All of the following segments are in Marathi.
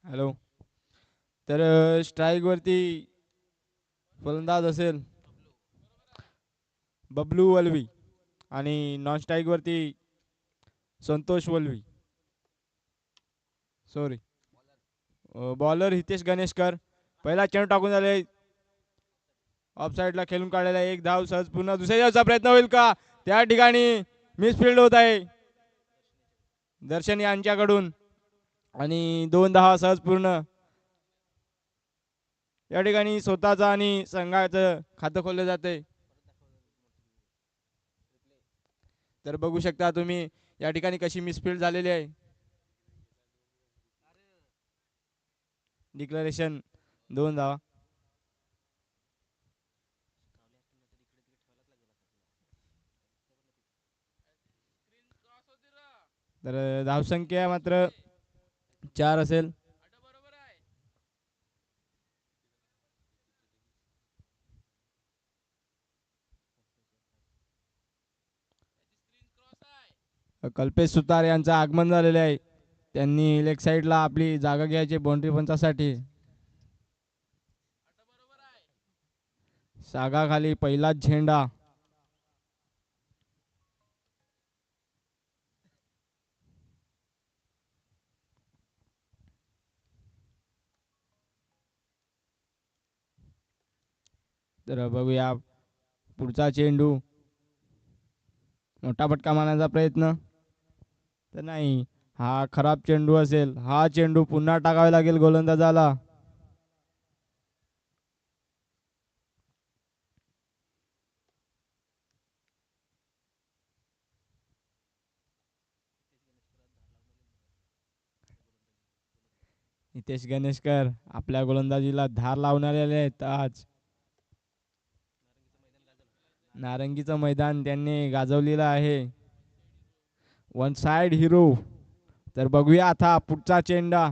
हॅलो. तर स्ट्राईक वरती फलंदाज असेल बबलू वलवी आणि नॉन स्ट्राईक वरती संतोष वलवी. Sorry, bowler Hitesh Ganeshkar. पहिला चेंडू टाकून झाले, ऑफ साईडला खेळून काढलेला एक धाव सहज पूर्ण. दुसऱ्या धावचा प्रयत्न होईल का? त्या ठिकाणी मिसफिल्ड होत आहे दर्शन यांच्याकडून आणि 2 धावा सहज पूर्ण. या ठिकाणी स्वतःचं आणि संघाचं खातं खोललं जाते. तर बघू शकता तुम्ही या ठिकाणी कशी मिसफिल्ड झालेली आहे. डिक्लेरेशन 2 धावा. तर धावसंख्या मात्र 4 असेल. कल्पेश सुतार यांचं आगमन झालेले आहे. त्यांनी लेग साईडला आपली जागा घ्यायची बाउंड्री पंचासाठी. सागाखाली पहिलाच झेंडा. तर बघूया पुढचा चेंडू. मोठा फटका मारण्याचा प्रयत्न तर नाही. हा खराब चेंडू असेल. हा चेंडू पुन्हा टाकावा लागेल गोलंदाजाला. नितेश गणेशकर आपल्या गोलंदाजीला धार लावणारे आहेत आज. नारंगीचं मैदान त्यांनी गाजवलेलं आहे. One side hero. तर बघूया आता पुढचा चेंडा.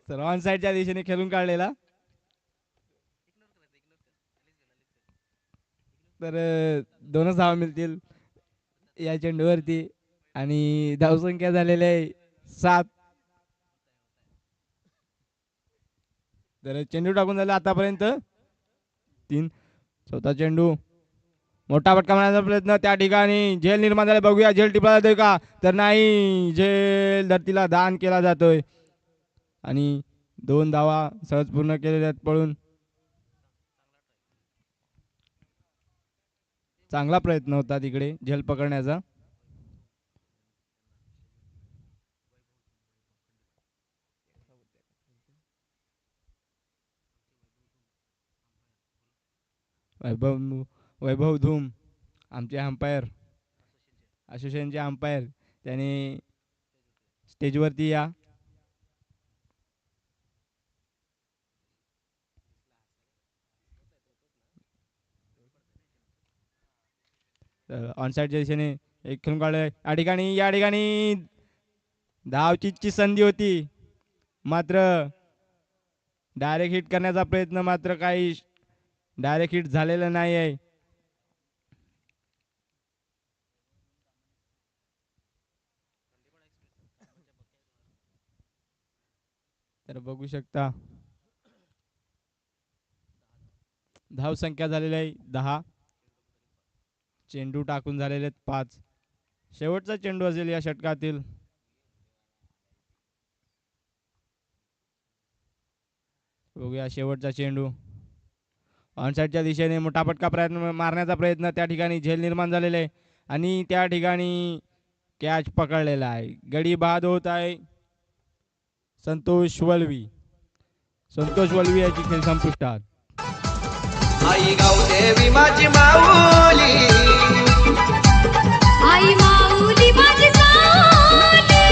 तर ऑन साइडच्या दिशेने खेळून काढलेला. तर 2च धावा मिळतील या चेंडूवरती आणि धावसंख्या झालेली आहे 7. तर चेंडू टाकून झाला आतापर्यंत 3. चौथा चेंडू. मोठा फटका मारण्याचा प्रयत्न. त्या ठिकाणी झेल निर्माण झाला. बघूया झेल टिपला जातोय का? तर नाही. झेल धरतीला दान केला जातोय आणि 2 धावा सहज पूर्ण केलेल्या पळून. चांगला प्रयत्न होता तिकडे झेल पकडण्याचा. वैभव वैभव धूम आमचे अंपायर, असोसिएशनचे अंपायर, त्याने स्टेजवरती या. ऑन साईडच्या दिशेने एक खेळून काढलं. या ठिकाणी धावचीची संधी होती मात्र डायरेक्ट हिट करण्याचा प्रयत्न मात्र काही डायरेक्ट हिट झालेला नाही आहे. तर बघू शकता धाव संख्या झालेली आहे 10. चेंडू टाकून झालेले आहेत 5. शेवटचा चेंडू असेल या षटकातील. बघूया शेवटचा चेंडू. ऑन साईडच्या दिशेने मोठा फटका प्रयत्न मारण्याचा प्रयत्न. त्या ठिकाणी झेल निर्माण झालेले आहे आणि त्या ठिकाणी कॅच पकडलेला आहे. गडी बाद होत आहे संतोष वलवी. संतोष वलवी याची खेळ संपुष्टात. आई गावदेवी माझी माऊली, आई माऊली माझी सावली,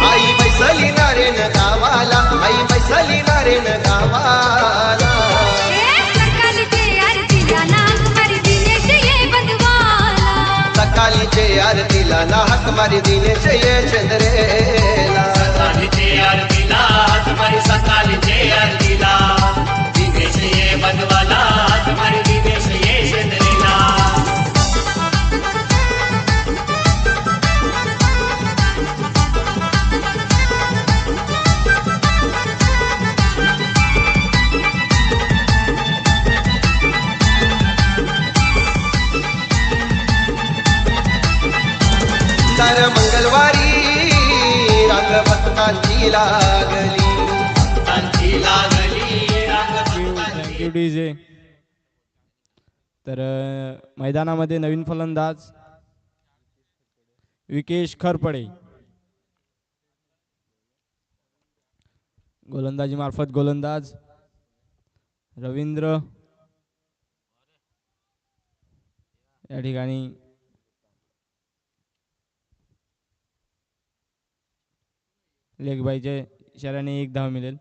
आई बैसली नारेन गावाला, आई बैसली नारेन गावाला. सकाळचे आरतीला नाक मारी दिनेश ये बंधवाला, सकाळीचे आरतीला नाक मारी दिनेश ये चंद्रेला. सकाळचे आरतीला तुम्हारी सकाळचे आरतीला दिनेश ये बनवाला तुम्हारी दिनेश ये चंद्रेला. दर मंगळवारी रांग भक्तांची लागली. भक्तांची लागली रांग भक्तांची. Thank you DJ. तर मैदानामध्ये नवीन फलंदाज विकेश खरपडे. गोलंदाजी मार्फत गोलंदाज रवींद्र या ठिकाणी लेगबाईच्या इशाऱ्याने 1 धाव मिळेल.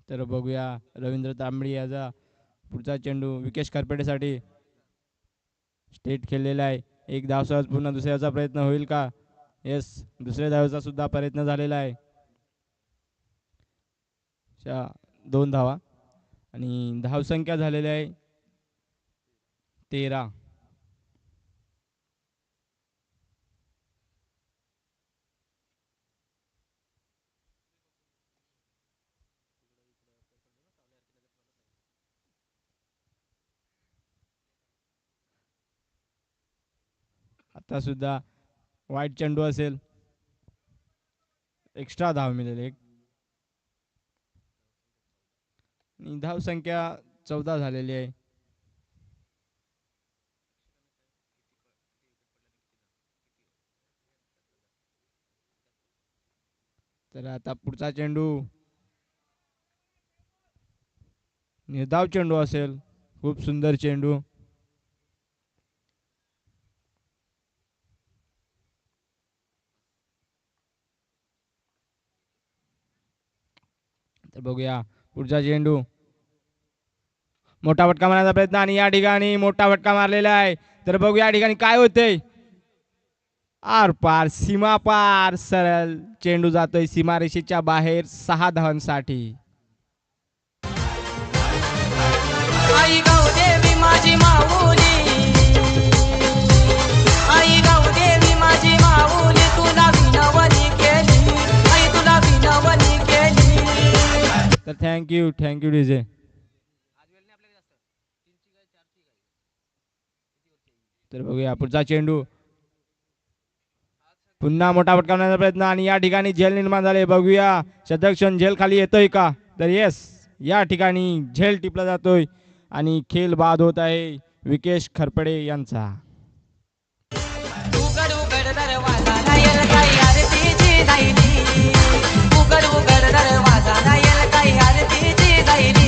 तर बघूया रवींद्र तांबडी याचा पुढचा चेंडू विकेश खरपेटेसाठी स्टेट खेळलेला आहे. 1 धाव सहज पुन्हा दुसऱ्याचा प्रयत्न होईल का? येस, दुसऱ्या धावेचा सुद्धा प्रयत्न झालेला आहे. 2 धावा आणि धावसंख्या झालेली आहे 13. आता सुद्धा वाईट चेंडू असेल, एक्स्ट्रा धाव मिळेल 1 आणि धावसंख्या 14 झालेली आहे. तर आता पुढचा चेंडू निर्धाव चेंडू असेल. खूप सुंदर चेंडू. तर बघूया पुढचा चेंडू. मोठा फटका मारण्याचा प्रयत्न आणि या ठिकाणी मोठा फटका मारलेला आहे. तर बघूया या ठिकाणी काय होतंय. आर पार सीमा पार सरळ चेंडू जातोय सीमारेषेच्या बाहेर 6 धावांसाठी. आई गावदेवी माझी माऊली, आई गावदेवी माझी माऊली, तुला विनवणी केली, आई तुला विनवणी केली. तर थँक्यू डीजे. तर बघूया पुढचा चेंडू. पुन्हा मोठा फटका मारण्याचा प्रयत्न आणि या ठिकाणी झेल निर्माण झाले. बघूया शतक क्षण झेल खाली येतोय का? तर येस, या ठिकाणी झेल टिपला जातोय आणि खेळ बाद होत आहे विकेश खरपडे यांचा. उघड उघड दरवाजा नायल काही आरतीची दायली, उघड उघड दरवाजा नायल काही आरतीची दायली.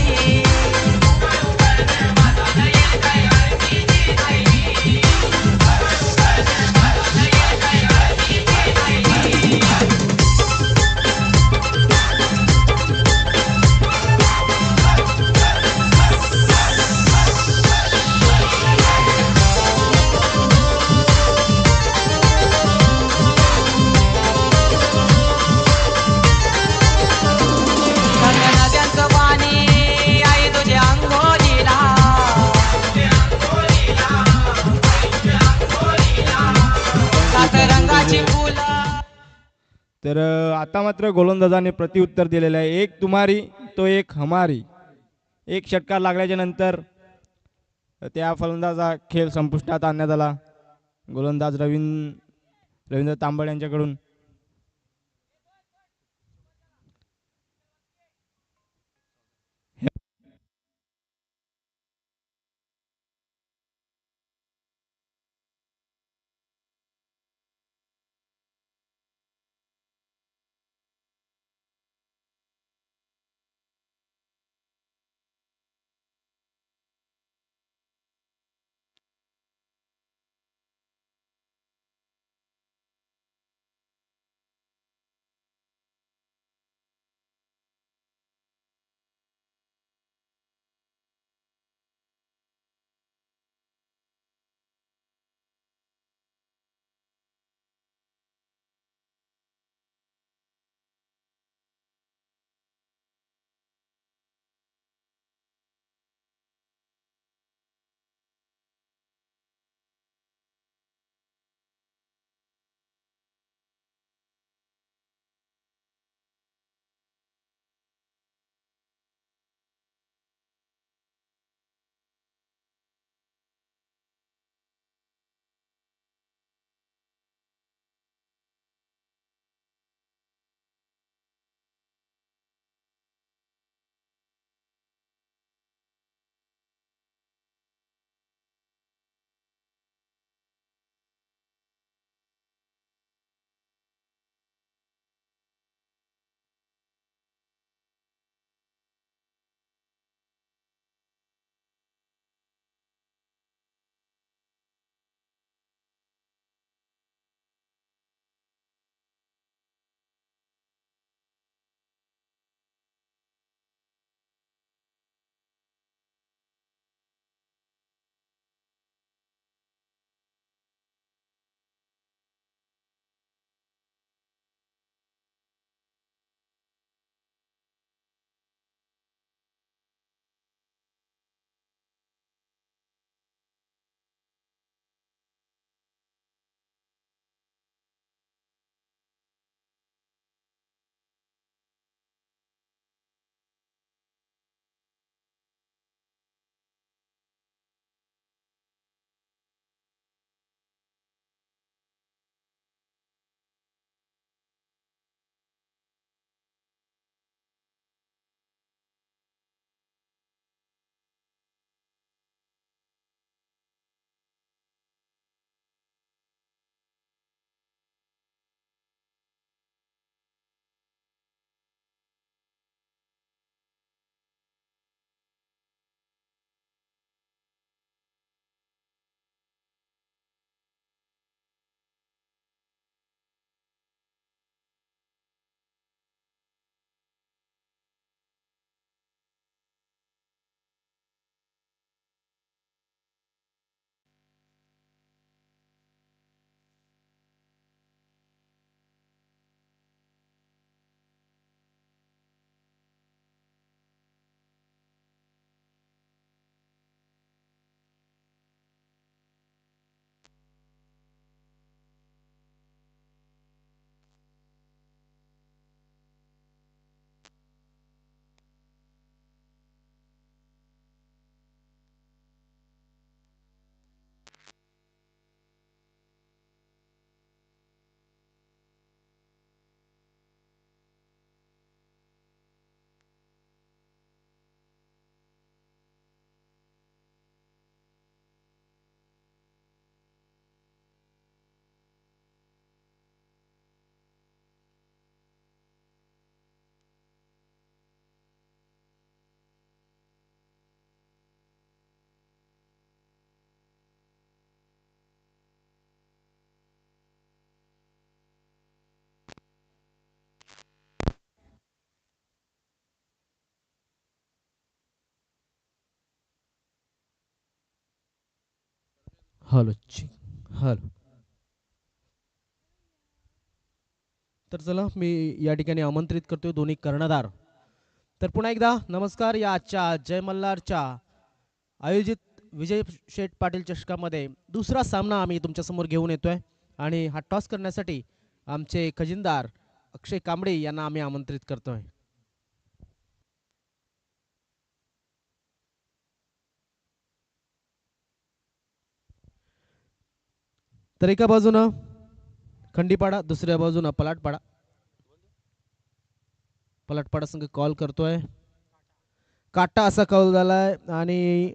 नद्यांचं पाणी आई तुझ्या अंघोळीला, सात रंगाची फुलं. तर आता मात्र गोलंदाजाने प्रत्युत्तर दिलेलं आहे. 1 तुम्हारी तो 1 हमारी. 1 षटकार लागल्याच्या नंतर त्या फलंदाजा खेळ संपुष्टात आणण्यात आला. गोलंदाज रवींद्र तांबड यांच्याकडून. Hello hello. तर चला मी या ठिकाणी आमंत्रित करतोय दोन्ही कर्णधार. तर पुन्हा एकदा नमस्कार. या आजच्या जय मल्हारच्या आयोजित विजय शेठ पाटील चषकामध्ये दुसरा सामना आम्ही तुमच्यासमोर घेऊन येतोय आणि हा टॉस करण्यासाठी आमचे खजिनदार अक्षय कांबळे यांना आम्ही आमंत्रित करतोय. तर एका बाजूनं खंडीपाडा, दुसऱ्या बाजूनं पलाटपाडा. पलाटपाडा संघ कॉल करतोय. काटा असा कॉल झालाय आणि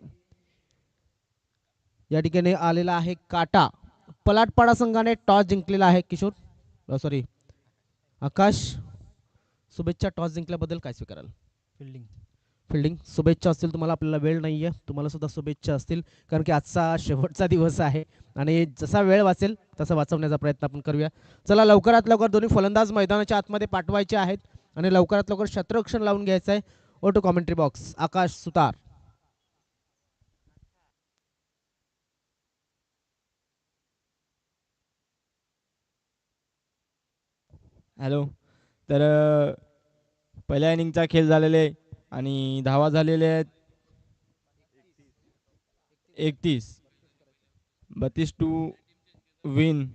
या ठिकाणी आलेला आहे काटा. पलाटपाडा संघाने टॉस जिंकलेला आहे. किशोर सॉरी आकाश, शुभेच्छा टॉस जिंकल्याबद्दल. काय स्वीकाराल? फिल्डिंग शुभेच्छा असतील तुम्हाला. आपल्याला वेळ नाहीये, तुम्हाला सुद्धा शुभेच्छा असतील कारण की आजचा शेवटचा दिवस आहे आणि जसा वेळ वाचेल तसा वाचवण्याचा प्रयत्न आपण करूया. चला लवकरात लवकर दोन्ही फलंदाज मैदानाच्या आतमध्ये पाठवायचे आहेत आणि लवकरात लवकर शतरक्षण लावून घ्यायचं आहे. ओटो कॉमेंट्री बॉक्स आकाश सुतार. हॅलो. तर पहिल्या इनिंगचा खेळ झालेला आहे आणि धावा झालेले आहेत 31. 32 टू विन.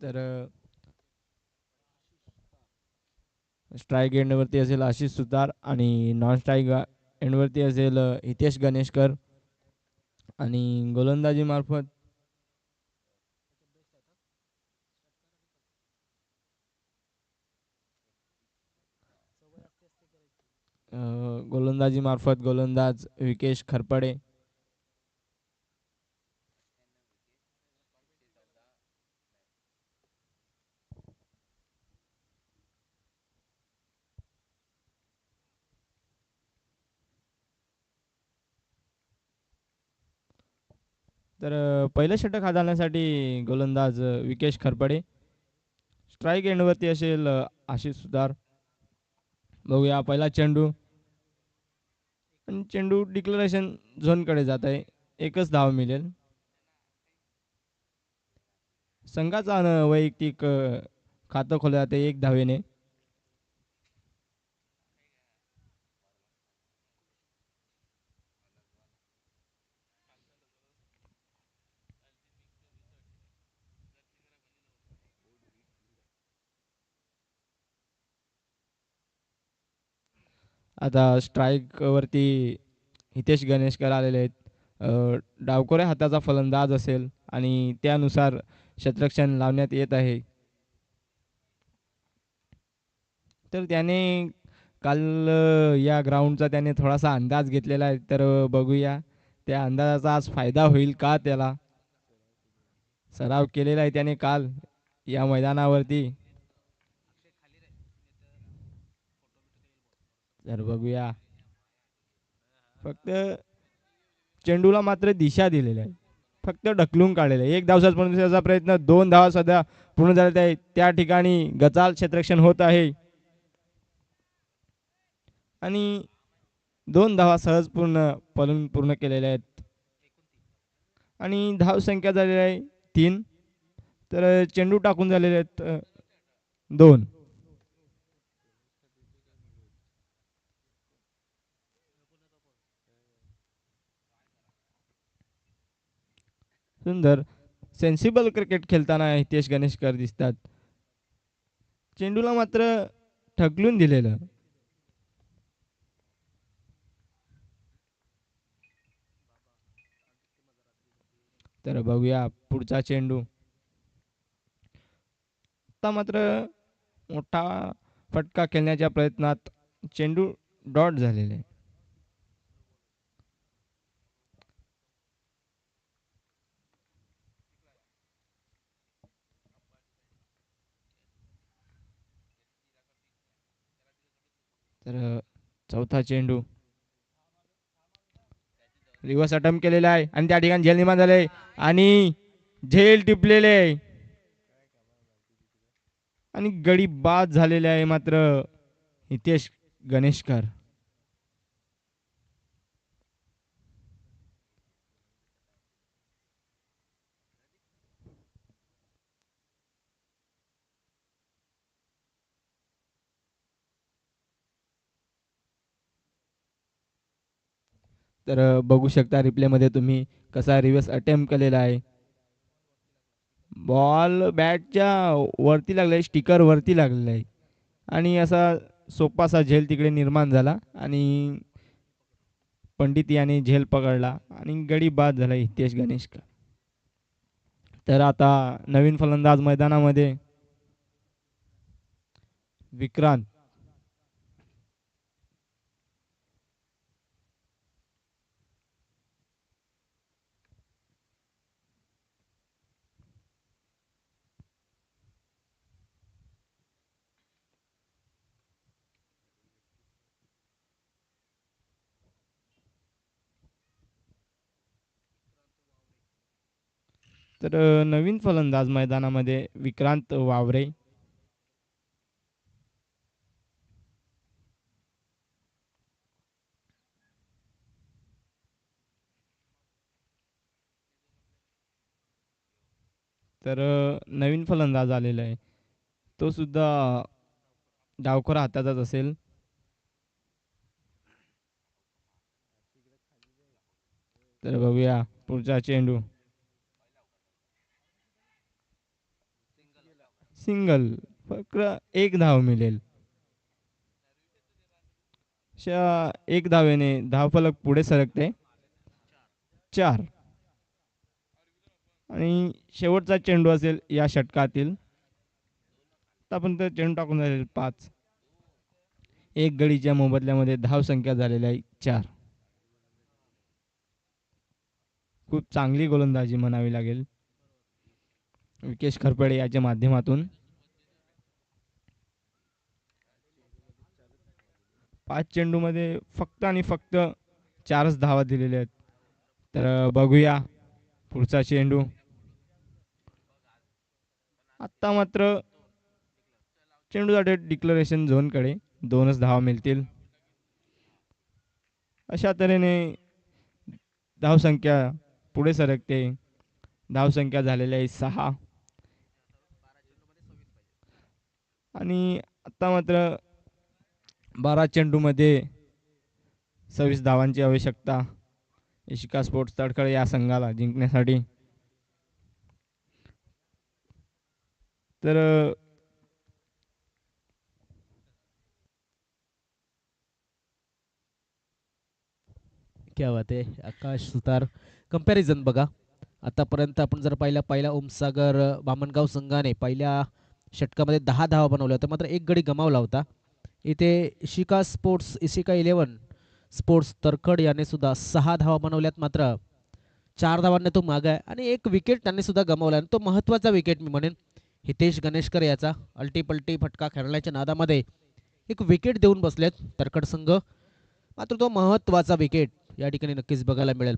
तर स्ट्राईक एंडवरती असेल आशिष सुतार आणि नॉन स्ट्राईक एंडवरती असेल हितेश गणेशकर आणि गोलंदाजी मार्फत गोलंदाज विकेश खरपडे. तर पहिलं षटक हाताळण्यासाठी गोलंदाज विकेश खरपडे. स्ट्राईक एंडवरती असेल आशिष सुतार. बघूया पहिला चेंडू आणि चेंडू डिक्लरेशन झोनकडे जात आहे. एकच धाव मिळेल. संघाचा वैयक्तिक खातं खोलं जाते 1 धावेने. आता स्ट्राईक वरती हितेश गणेशकर आलेले आहेत. डावखोऱ्या हाताचा फलंदाज असेल आणि त्यानुसार क्षेत्ररक्षण लावण्यात येत आहे. तर त्याने काल या ग्राउंडचा त्याने थोडासा अंदाज घेतलेला आहे. तर बघूया त्या अंदाजाचा आज फायदा होईल का त्याला. सराव केलेला आहे त्याने काल या मैदानावरती. तर बघूया. फक्त चेंडूला मात्र दिशा दिलेली आहे. फक्त ढकलून काढलेलं आहे. 1 धाव बनवण्याचा प्रयत्न. 2 धावा सध्या पूर्ण झालेल्या आहेत. त्या ठिकाणी गचाल क्षेत्ररक्षण होत आहे आणि 2 धावा सहज पूर्ण केलेल्या आहेत आणि धाव संख्या झालेली आहे 3. तर चेंडू टाकून झालेले आहेत 2. सुंदर सेन्सिबल क्रिकेट खेळताना हितेश गणेशकर दिसतात. चेंडूला मात्र ढकलून दिलेलं. तर बघूया पुढचा चेंडू. आता मात्र मोठा फटका खेळण्याच्या प्रयत्नात चेंडू डॉट झालेले आहे. तर चौथा चेंडू रिव्हर्स अटेम्प्ट केलेला आहे आणि त्या ठिकाणी झेल निर्माण झाले आणि झेल टिपलेले आहे आणि गडी बाद झालेले आहे मात्र हितेश गणेशकर. तर बघू शकता रिप्ले मध्ये तुम्ही कसा रिव्हर्स अटेम्प्ट केलेला आहे. बॉल बॅटच्या वरती लागलाय, स्टिकर वरती लागलेला आहे आणि असा सोपासा झेल तिकडे निर्माण झाला आणि पंडित याने झेल पकडला आणि गडी बाद झाला हितेश गणेशकर. तर आता नवीन फलंदाज मैदानामध्ये विक्रांत. तर नवीन फलंदाज मैदानामध्ये विक्रांत वावरे. तर नवीन फलंदाज आलेला आहे, तो सुद्धा डावखोरा हाताचाच असेल. तर बघूया पुढचा चेंडू. सिंगल, फक्त एक धाव मिळेल. एक धावेने धावफलक पुढे सरकते 4 आणि शेवटचा चेंडू असेल या षटकातील. आपण तर चेंडू टाकून झालेले 5. एक गडीच्या मोबदल्यामध्ये धाव संख्या झालेली आहे 4. खूप चांगली गोलंदाजी म्हणावी लागेल विकेश खरपडे याच्या माध्यमातून. 5 चेंडू मध्ये फक्त आणि फक्त 4च धावा दिलेल्या आहेत. तर बघूया पुढचा चेंडू. आता मात्र चेंडूसाठी डिक्लरेशन झोनकडे 2च धावा मिळतील. अशा तऱ्हेने धावसंख्या पुढे सरकते. धावसंख्या झालेली आहे 6 आणि आता मात्र 12 चेंडूमध्ये 26 धावांची आवश्यकता इशिका स्पोर्ट्स तडखळे या संघाला जिंकण्यासाठी. तर क्या बात आहे आकाश सुतार. कंपॅरिझन बघा, आतापर्यंत आपण जर पहिला ओमसागर बामणगाव संघाने पहिल्या षटकामध्ये 10 धावा बनवल्या होत्या, मात्र एक गडी गमावला होता. इथे इशिका 11 स्पोर्ट्स तरखड याने सुद्धा 6 धावा बनवल्यात, मात्र 4 धावांनी तो माग आहे आणि एक विकेट त्यांनी सुद्धा गमावला आणि तो महत्त्वाचा विकेट मी म्हणेन. हितेश गणेशकर याचा अल्टीपल्टी फटका खेळण्याच्या नादामध्ये एक विकेट देऊन बसलेत तरखड संघ, मात्र तो महत्त्वाचा विकेट या ठिकाणी नक्कीच बघायला मिळेल.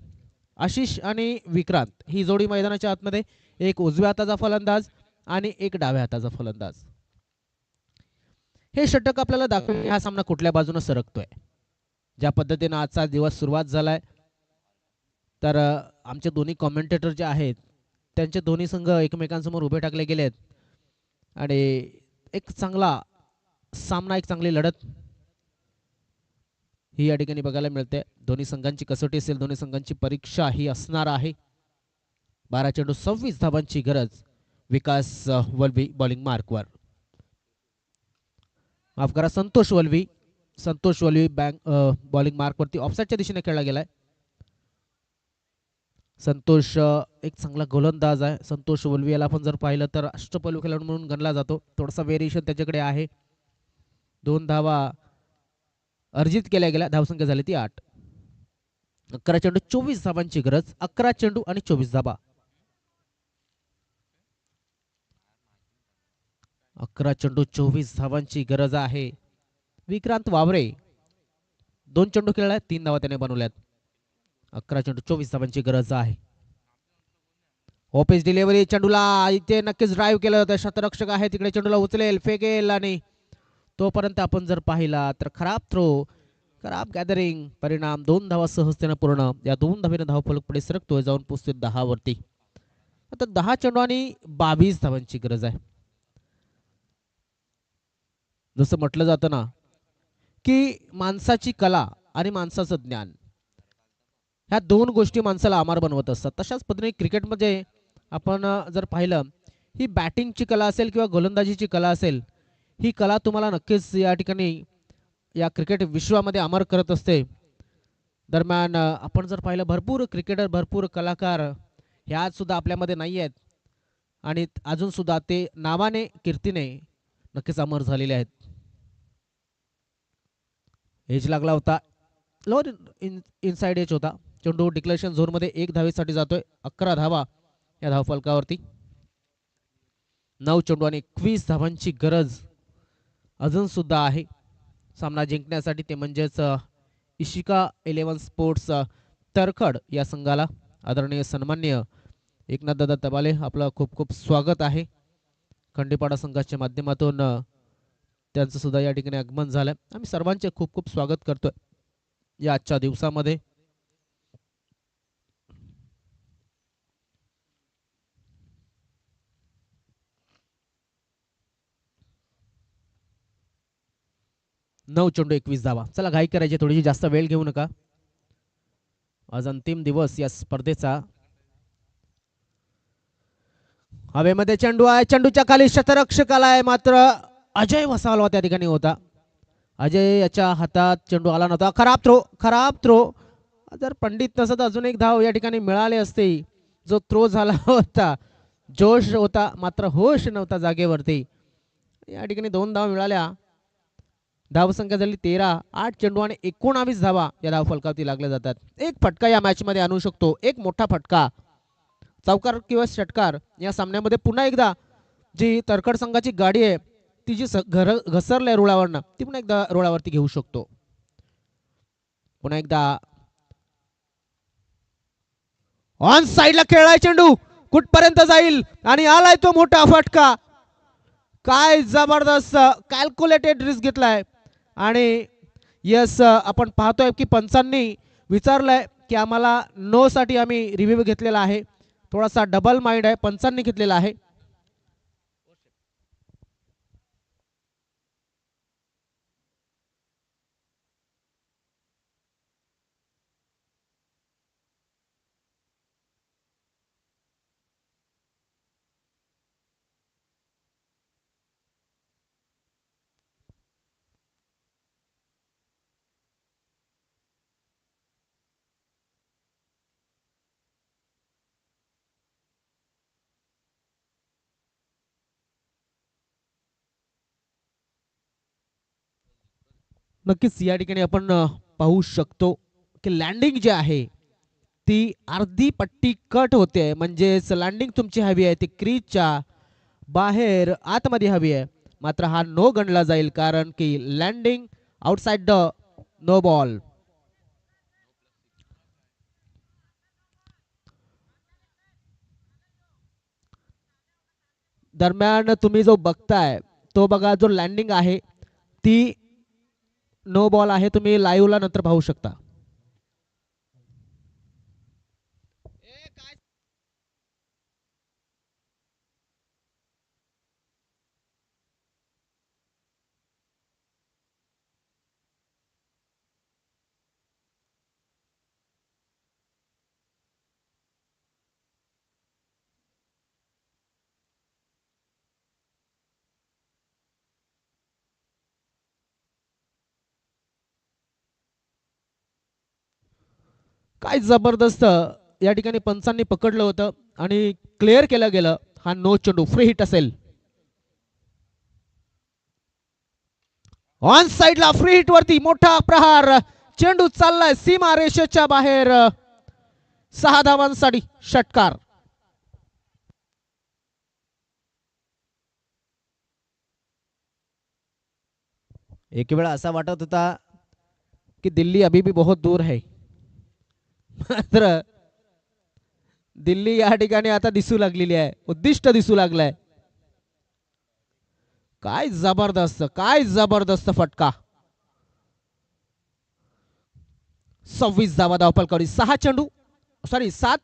आशिष आणि विक्रांत ही जोडी मैदानाच्या आतमध्ये, एक उजव्या हाताचा फलंदाज आणि एक डाव्या हाताचा फलंदाज. हे षटक आपल्याला दाखवून हा सामना कुठल्या बाजूने सरकतोय. ज्या पद्धतीनं आजचा दिवस सुरुवात झालाय तर आमचे दोन्ही कॉमेंटेटर जे आहेत त्यांचे दोन्ही संघ एकमेकांसमोर उभे टाकले गेलेत आणि एक चांगला सामना, एक चांगली लढत ही या ठिकाणी बघायला मिळते. दोन्ही संघांची कसोटी असेल, दोन्ही संघांची परीक्षा ही असणार आहे. 12 चेंडू 26 धावांची गरज. विकास वल्वी बॉलिंग मार्कवर, माफ करा संतोष वल्वी बॉलिंग मार्कवरती ऑफसाईडच्या दिशेने खेळला गेलाय. संतोष एक चांगला गोलंदाज आहे. संतोष वल्वी याला आपण जर पाहिलं तर अष्टपैलू खेळाडू म्हणून गणला जातो. थोडासा व्हेरिएशन त्याच्याकडे आहे. 2 धावा अर्जित केल्या गेल्या, धावसंख्या झाली ती 8. 11 चेंडू 24 धावांची गरज. 11 चेंडू आणि 24 धावा. 11 चेंडू 24 धावांची गरज आहे. विक्रांत वावरे 2 चेंडू खेळलाय, 3 धावा त्याने बनवल्यात. 11 चेंडू 24 धावांची गरज आहे. ओपेस डिलिव्हरी, चेंडूला इथे नक्कीच ड्राईव्ह केलं होतं. शतरक्षक आहे तिकडे, चेंडूला उचलेल, फेकेल आणि तोपर्यंत आपण जर पाहिला तर खराब थ्रो, खराब गॅदरिंग. परिणाम 2 धावा सहजतेनं पूर्ण. या 2 धावेनं धावफलक पुढे सरकतोय, जाऊन पोहोचते 10 वरती. आता 10 चेंडू आणि 22 धावांची गरज आहे. जसं म्हटलं जातं ना की माणसाची कला आणि माणसाचं ज्ञान, ह्या 2 गोष्टी माणसाला अमर बनवत असतात. तशाच पद्धतीने क्रिकेटमध्ये आपण जर पाहिलं, ही बॅटिंगची कला असेल किंवा गोलंदाजीची कला असेल, ही कला तुम्हाला नक्कीच या ठिकाणी या क्रिकेट विश्वामध्ये अमर करत असते. दरम्यान आपण जर पाहिलं, भरपूर क्रिकेटर, भरपूर कलाकार ह्या सुद्धा आपल्यामध्ये नाही आहेत आणि अजून सुद्धा ते नावाने, कीर्तीने नक्कीच अमर झालेले आहेत. एज लागला होता, लोअर इनसाइड एज होता. चेंडू डिक्लेरेशन झोन मध्ये 1 धावेसाठी जातोय. 11 धावा या धावफलकावरती. 9 चेंडू आणि 21 धावांची गरज अजून सुद्धा आहे सामना जिंकण्यासाठी. ते म्हणजेच इशिका 11 स्पोर्ट्स तरखड या संघाला. आदरणीय सन्माननीय एकनाथदादा तबाले, आपलं खूप खूप स्वागत आहे. खंडीपाडा संघाच्या माध्यमातून त्यांचं सुद्धा या ठिकाणी आगमन झालंय. आम्ही सर्वांचे खूप खूप स्वागत करतोय या आजच्या दिवसामध्ये. नऊ चेंडू 21 धावा. चला घाई करायची, थोडीशी जास्त वेळ घेऊ नका. आज अंतिम दिवस या स्पर्धेचा. हवेमध्ये चेंडू आहे, चेंडूच्या खाली शतरक्षकाला आहे, मात्र अजय वसावला त्या ठिकाणी होता. अजय याच्या हातात चेंडू आला नव्हता. खराब थ्रो, खराब थ्रो. जर पंडित नसत अजून एक धाव या ठिकाणी मिळाले असते. जो थ्रो झाला होता, जोश होता मात्र होश नव्हता जागेवरती. या ठिकाणी 2 धावा मिळाल्या. धावसंख्या झाली 13. 8 चेंडू आणि 19 धावा या धावफलकावरती लागल्या जातात. एक फटका या मॅच मध्ये आणू शकतो, एक मोठा फटका. चौकार किंवा षटकार या सामन्यामध्ये पुन्हा एकदा जी तरखड संघाची गाडी आहे ती जी घसरले रुळावरनं, ती पुन्हा एकदा रुळावरती घेऊ शकतो. पुन्हा एकदा ऑन साइडला खेळलाय चेंडू, कुठपर्यंत जाईल आणि आलाय तो मोठा फटका. काय जबरदस्त कॅल्क्युलेटेड रिस्क घेतलाय. आणि यस, आपण पाहतोय की पंचांनी विचारलंय की आम्हाला नो साठी आम्ही रिव्ह्यू घेतलेला आहे. थोडासा डबल माइंड आहे, पंचांनी घेतलेला आहे. नक्कीच या ठिकाणी आपण पाहू शकतो की लँडिंग जी आहे ती अर्धी पट्टी कट होते. म्हणजेच लँडिंग तुमची हवी आहे ती क्रीजच्या बाहेर आतमध्ये हवी आहे. मात्र हा नो गणला जाईल कारण की landing outside the no ball. दरम्यान तुम्ही जो बघताय तो बघा, जो लँडिंग आहे ती नो बॉल आहे. तुम्ही लाईव्हला नंतर पाहू शकता. काय जबरदस्त या ठिकाणी पंचांनी पकडलं होतं आणि क्लिअर केलं गेलं. हा नो चेंडू फ्री हिट असेल. ऑन साइडला फ्री हिट वरती मोठा प्रहार. चेंडू चाललाय सीमा रेषेच्या बाहेर. 6 धावांसाठी षटकार. एक वेळा असा वाटत होता की दिल्ली अभी भी बहुत दूर है, मात्र दिल्ली या ठिकाणी आता दिसू लागलेली आहे. उद्दिष्ट दिसू लागलंय. काय जबरदस्त फटका. 26 धावा धावफलकावरी. 7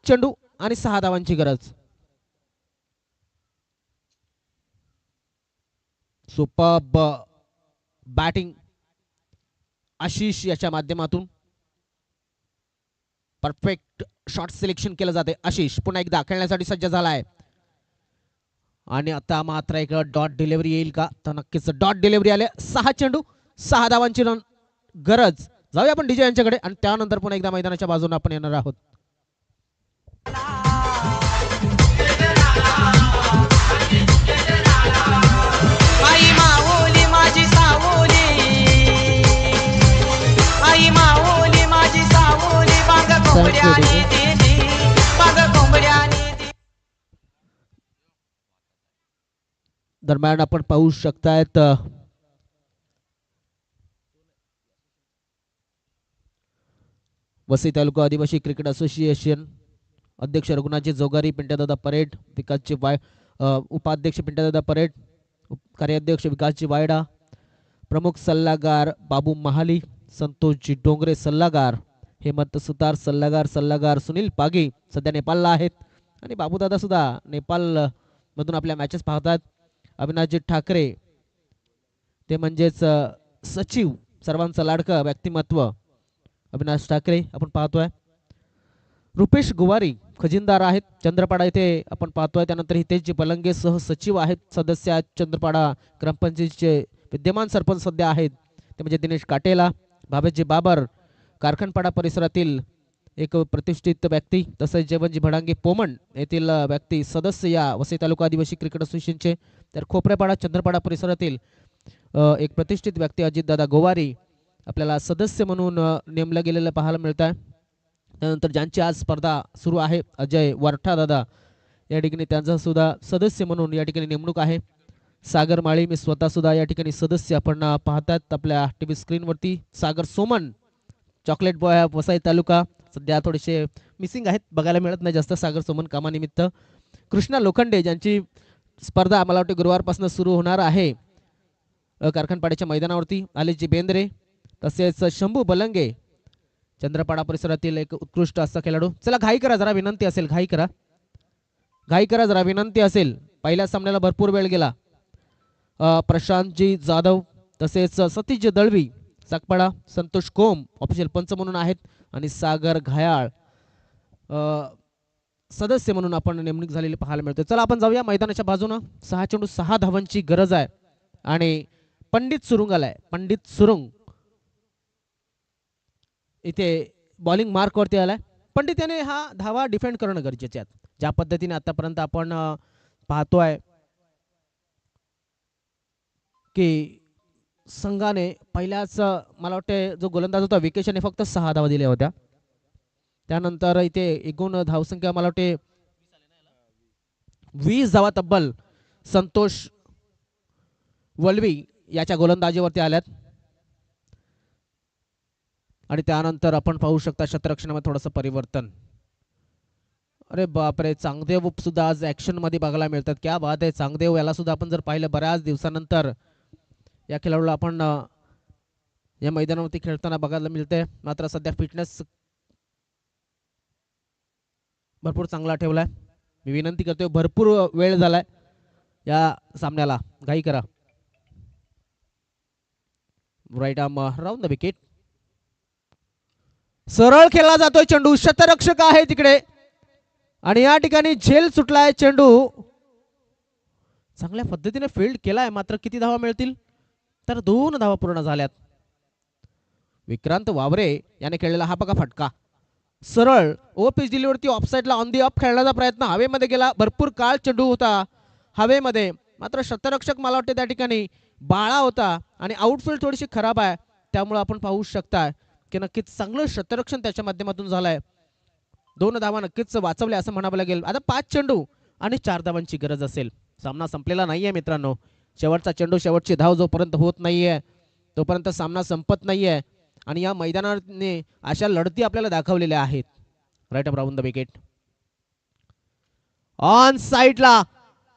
चेंडू आणि 6 धावांची गरज. सुपर्ब बॅटिंग आशिष याच्या माध्यमातून. परफेक्ट शॉट सिलेक्शन केलं जाते. आशिष पुन्हा एकदा खेळण्यासाठी सज्ज झालाय आणि आता मात्र एक डॉट डिलिव्हरी येईल का, तर नक्कीच डॉट डिलिव्हरी आले. 6 चेंडू 6 धावांची गरज. जाऊया आपण डीजे यांच्याकडे आणि त्यानंतर पुन्हा एकदा मैदानाच्या बाजूने आपण येणार आहोत. आई माऊली माझी सावली, आई माऊली माझी सावली, बाग कोंबड्यानी दिली, बाग कोंबड्यानी दिली. दरम्यान आपण पाहू शकतायत वसई तालुका आदिवासी क्रिकेट असोसिएशन अध्यक्ष रघुनाथजी जोगारी, पिंट्यादादा परेड, विकासजी उपाध्यक्ष पिंट्यादादा परेड, कार्याध्यक्ष विकासजी वायडा, प्रमुख सल्लागार बाबू महाली, संतोषजी डोंगरे सल्लागार, हेमंत सुतार सल्लागार सुनील पागी सध्या नेपाळला आहेत आणि बाबूदादा सुद्धा नेपाळ मधून आपल्या मॅचेस पाहतात. अविनाशजी ठाकरे ते म्हणजेच सचिव, सर्वांचा लाडका व्यक्तिमत्व अविनाश ठाकरे आपण पाहतोय. रुपेश गुवारी खजिनदार आहेत चंद्रपाडा येथे आपण पाहतोय. त्यानंतर हितेशजी बलंगे सह सचिव आहेत, सदस्य आहेत चंद्रपाडा ग्रामपंचायतीचे विद्यमान सरपंच सध्या आहेत ते म्हणजे दिनेश काटेला. भावेशजी बाबर कारखानपाडा परिसरातील एक प्रतिष्ठित व्यक्ती, तसेच जेवणजी भडांगे पोमण येथील व्यक्ती सदस्य या वसई तालुका आदिवासी क्रिकेट असोसिएशनचे. तर खोपरेपाडा चंद्रपाडा परिसरातील एक प्रतिष्ठित व्यक्ती अजितदादा गोवारी आपल्याला सदस्य म्हणून नेमलं गेलेलं पाहायला मिळत आहे. त्यानंतर ज्यांची आज स्पर्धा सुरू आहे अजय वरठा दादा या ठिकाणी त्यांचा सुद्धा सदस्य म्हणून या ठिकाणी नेमणूक आहे. सागर माळी मी स्वतः सुद्धा या ठिकाणी सदस्य आपण पाहतात आपल्या टीव्ही स्क्रीनवरती. सागर सोमन चॉकलेट बॉय वसई तालुका सध्या थोडेसे मिसिंग आहेत, बघायला मिळत नाही जास्त सागर सोमन कामानिमित्त. कृष्णा लोखंडे ज्यांची स्पर्धा मला वाटते गुरुवारपासून सुरू होणार आहे कारखानपाड्याच्या मैदानावरती. आलेशजी बेंद्रे तसेच शंभू बलंगे चंद्रपाडा परिसरातील एक उत्कृष्ट असा खेळाडू. चला घाई करा जरा विनंती असेल, घाई करा जरा विनंती असेल. पहिल्या सामन्याला भरपूर वेळ गेला. प्रशांतजी जाधव तसेच सतीशजी दळवी साकपाडा, संतोष कोम ऑफिशियल पंच म्हणून आहेत आणि सागर घायाळ सदस्य म्हणून आपण नेमणूक झालेली पाहायला मिळते. चला आपण जाऊया मैदानाच्या बाजूनं. 6 चेंडू 6 धावांची गरज आहे आणि पंडित सुरुंग आलाय. पंडित सुरुंग इथे बॉलिंग मार्क वरती आलाय. पंडित याने हा धावा डिफेंड करणं गरजेचे आहे. ज्या पद्धतीने आतापर्यंत आपण पाहतोय की संघाने पहिल्याच मला वाटते जो गोलंदाज होता विकेशने फक्त 6 धावा दिल्या होत्या. त्यानंतर इथे एकूण धावसंख्या मला वाटते 20 धावा तब्बल संतोष वलवी याच्या गोलंदाजीवरती आल्यात. आणि त्यानंतर आपण पाहू शकता क्षेत्ररक्षणामध्ये थोडंसं परिवर्तन. अरे बापरे, चांगदेव सुद्धा आज ऍक्शन मध्ये बघायला मिळतात. क्या बात आहे. चांगदेव याला सुद्धा आपण जर पाहिलं बऱ्याच दिवसानंतर या खेळाडूला आपण या मैदानावरती खेळताना बघायला मिळते. मात्र सध्या फिटनेस भरपूर चांगला ठेवलाय. मी विनंती करतोय, भरपूर वेळ झालाय या सामन्याला, घाई करा. Right arm round the wicket. सरळ खेळला जातोय चेंडू, शतरक्षक आहे तिकडे आणि या ठिकाणी झेल सुटलाय. चेंडू चांगल्या पद्धतीने फील्ड केलाय. मात्र किती धावा मिळतील तर 2 धावा पूर्ण झाल्यात. विक्रांत वावरे याने खेळलेला हा बघा फटका, सरळ ओ पिच दिलीवरती ऑफसाईडला ऑन दी ऑफ खेळण्याचा प्रयत्न, हवेमध्ये गेला. भरपूर काळ चेंडू होता हवेमध्ये, मात्र शतरक्षक मला वाटते त्या ठिकाणी बाळा होता आणि आउटफील्ड थोडीशी खराब आहे. त्यामुळे आपण पाहू शकता की नक्कीच चांगलं शतरक्षण त्याच्या माध्यमातून झालंय. 2 धावा नक्कीच वाचवल्या असं म्हणावं लागेल. आता 5 चेंडू आणि 4 धावांची गरज असेल. सामना संपलेला नाहीये मित्रांनो. शेवटचा चेंडू, शेवटची धाव जोपर्यंत होत नाहीये तोपर्यंत सामना संपत नाहीये आणि या मैदानाने अशा लढती आपल्याला दाखवलेल्या आहेत. Right up round the wicket. On साईडला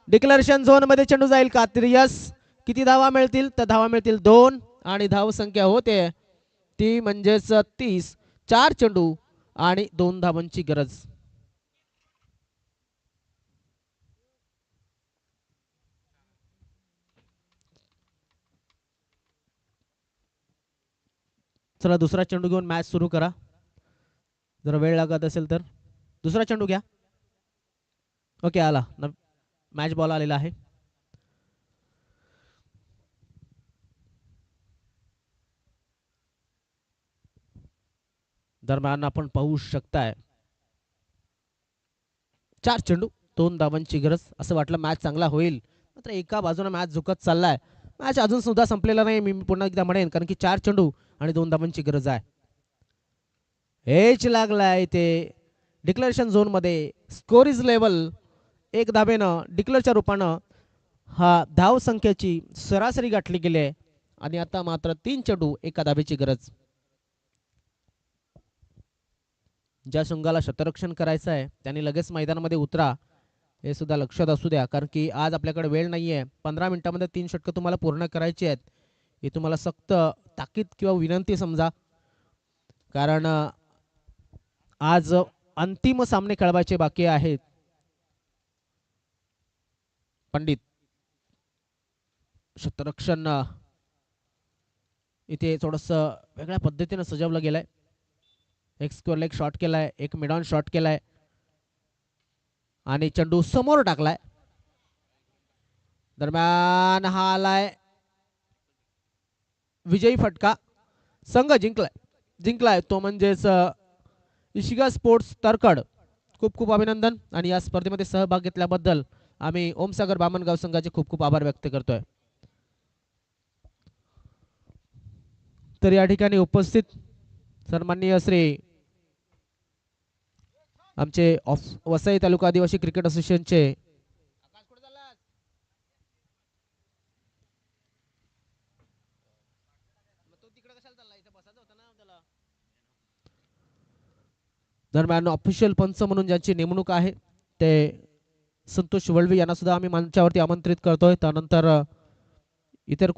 डिक्लेरेशन झोन मध्ये चेंडू जाईल का तर यस. किती धावा मिळतील तर धावा मिळतील 2 आणि धाव संख्या होते ती म्हणजेच 30. 4 चेंडू आणि 2 धावांची गरज. चला दुसरा चेंडू घेऊन मॅच सुरू करा. जर वेळ लागत असेल तर दुसरा चेंडू घ्या. ओके, आला मॅच बॉल आलेला आहे. दरम्यान आपण पाहू शकताय 4 चेंडू 2 धावांची गरज. असं वाटलं मॅच चांगला होईल, मात्र एका बाजूने मॅच झुकत चाललाय. मॅच अजून सुद्धा संपलेला नाही, मी पुन्हा एकदा म्हणेन, कारण की 4 चेंडू आणि 2 धावांची गरज आहे. एच लागलाय ते डिक्लेरेशन झोन मध्ये. Score is level. 1 धावेनं डिक्लेअरच्या रूपानं हा धाव संख्येची सरासरी गाठली गेली आहे आणि आता मात्र 3 चेंडू 1 धावेची गरज. ज्या संघाला शतरक्षण करायचं आहे त्यांनी लगेच मैदानामध्ये उतरा, हे सुद्धा लक्षात असू द्या, कारण की आज आपल्याकडे वेळ नाहीये. 15 मिनिटांमध्ये 3 षटकं तुम्हाला पूर्ण करायची आहेत. ही तुम्हाला सक्त ताकीद किंवा विनंती समजा, कारण आज अंतिम सामने खेळवायचे बाकी आहेत. पंडित शतरक्षण इथे थोडस वेगळ्या पद्धतीने सजवलं गेलंय. एक स्क्वेअर लेग शॉट केलाय, एक मिड ऑन शॉट केलाय आणि चेंडू समोर टाकलाय. दरम्यान हा आलाय विजयी फटका. संघ जिंकलाय तो म्हणजेच इशिगा स्पोर्ट्स तरकड. खूप खूप अभिनंदन आणि या स्पर्धेमध्ये सहभाग घेतल्याबद्दल आम्ही ओमसागर बामणगाव संघाचे खूप खूप आभार व्यक्त करतोय. तर या ठिकाणी उपस्थित सन्माननीय श्री आमचे वसई तालुका आदिवासी क्रिकेट असोसिएशनचे दरम्यान ऑफिशियल पंच म्हणून ज्यांची नेमणूक आहे ते संतोष वळवी यांना सुद्धा आम्ही मंचावरती आमंत्रित करतोय. त्यानंतर इतर